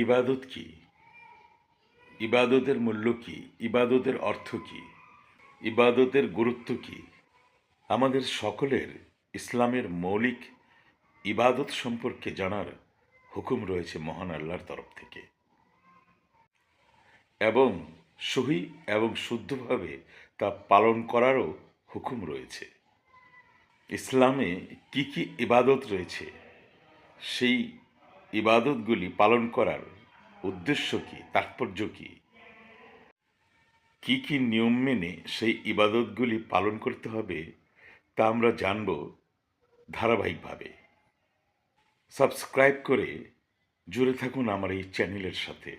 ইবাদত কি? ইবাদতের মূল্য কি? ইবাদতের অর্থ কি? ইবাদতের গুরুত্ব কি? আমাদের সকলের ইসলামের মৌলিক ইবাদত সম্পর্কে জানার হুকুম রয়েছে মহান আল্লাহর তরফ থেকে, এবং সহি এবং শুদ্ধভাবে তা পালন করারও হুকুম রয়েছে। ইসলামে কি কি ইবাদত রয়েছে, সেই ইবাদতগুলি পালন করার উদ্দেশ্য কি, তাৎপর্য কি, কি কি নিয়ম মেনে সেই ইবাদতগুলি পালন করতে হবে, তা আমরা জানব ধারাবাহিকভাবে। সাবস্ক্রাইব করে জুড়ে থাকুন আমার এই চ্যানেলের সাথে।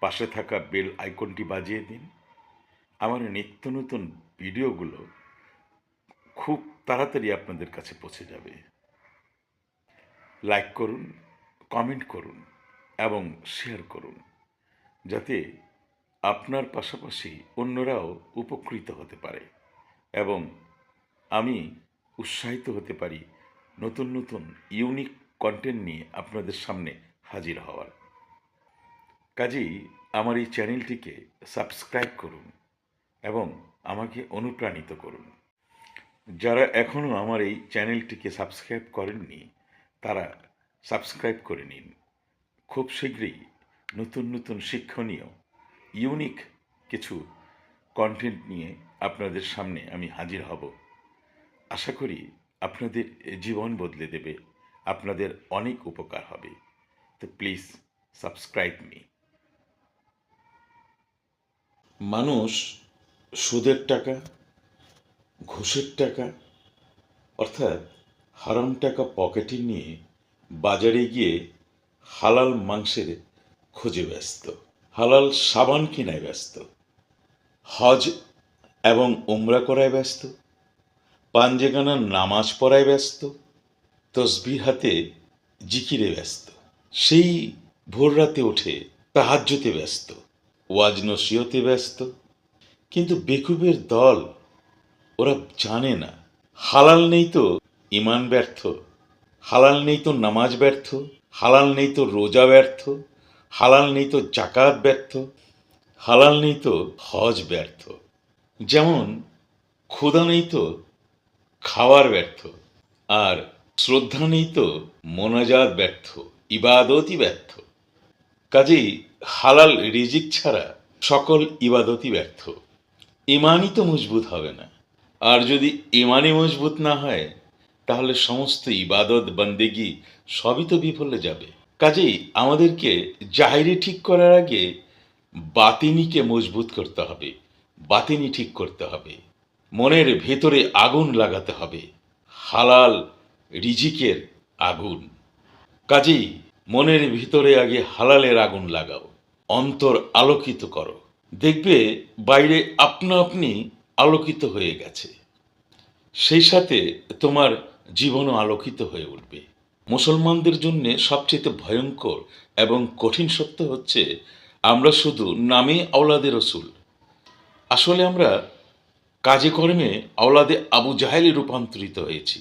পাশে থাকা বেল আইকনটি বাজিয়ে দিন। আমার নিত্য নতুন ভিডিওগুলো খুব তাড়াতাড়ি আপনাদের কাছে পৌঁছে যাবে। লাইক করুন, কমেন্ট করুন এবং শেয়ার করুন, যাতে আপনার পাশাপাশি অন্যরাও উপকৃত হতে পারে এবং আমি উৎসাহিত হতে পারি নতুন নতুন ইউনিক কন্টেন্ট নিয়ে আপনাদের সামনে হাজির হওয়ার। কাজেই আমার এই চ্যানেলটিকে সাবস্ক্রাইব করুন এবং আমাকে অনুপ্রাণিত করুন। যারা এখনও আমার এই চ্যানেলটিকে সাবস্ক্রাইব করেননি, তারা সাবস্ক্রাইব করে নিন। খুব শীঘ্রই নতুন নতুন শিক্ষণীয় ইউনিক কিছু কন্টেন্ট নিয়ে আপনাদের সামনে আমি হাজির হব। আশা করি আপনাদের জীবন বদলে দেবে, আপনাদের অনেক উপকার হবে। তো প্লিজ সাবস্ক্রাইব মি। মানুষ সুদের টাকা, ঘুষের টাকা অর্থাৎ হারাম টাকা পকেটে নিয়ে বাজারে গিয়ে হালাল মাংসের খোঁজে ব্যস্ত, হালাল সাবান কেনায় ব্যস্ত, হজ এবং উমরা করায় ব্যস্ত, পাঞ্জেগানার নামাজ পড়ায় ব্যস্ত, তসবিহ হাতে জিকিরে ব্যস্ত, সেই ভোর রাতে উঠে তাহাজ্জুদে ব্যস্ত, ওয়াজ নসিহতে ব্যস্ত। কিন্তু বেকুবের দল, ওরা জানে না হালাল নেই তো ইমান ব্যর্থ, হালাল নেই তো নামাজ ব্যর্থ, হালাল নেই তো রোজা ব্যর্থ, হালাল নেই তো জাকাত ব্যর্থ, হালাল নেই তো হজ ব্যর্থ। যেমন ক্ষুধা নেই তো খাওয়ার ব্যর্থ, আর শ্রদ্ধা নেই তো মোনাজাত ব্যর্থ, ইবাদতই ব্যর্থ। কাজেই হালাল রিজিক ছাড়া সকল ইবাদতই ব্যর্থ। ইমানই তো মজবুত হবে না, আর যদি ইমানই মজবুত না হয় তাহলে সমস্ত ইবাদত বন্দেগি সবই তো বিফলে যাবে। কাজেই আমাদেরকে জাহিরি ঠিক করার আগে বাতিনিকে মজবুত করতে হবে, বাতিনি ঠিক করতে হবে, মনের ভেতরে আগুন লাগাতে হবে, হালাল রিজিকের আগুন। কাজেই মনের ভিতরে আগে হালালের আগুন লাগাও, অন্তর আলোকিত করো, দেখবে বাইরে আপনা আপনি আলোকিত হয়ে গেছে। সেই সাথে তোমার জীবনও আলোকিত হয়ে উঠবে। মুসলমানদের জন্য সবচেয়ে ভয়ঙ্কর এবং কঠিন সত্য হচ্ছে আমরা শুধু নামে আওলাদে রসুল, আসলে আমরা কাজে কর্মে আওলাদে আবু জাহেলে রূপান্তরিত হয়েছি।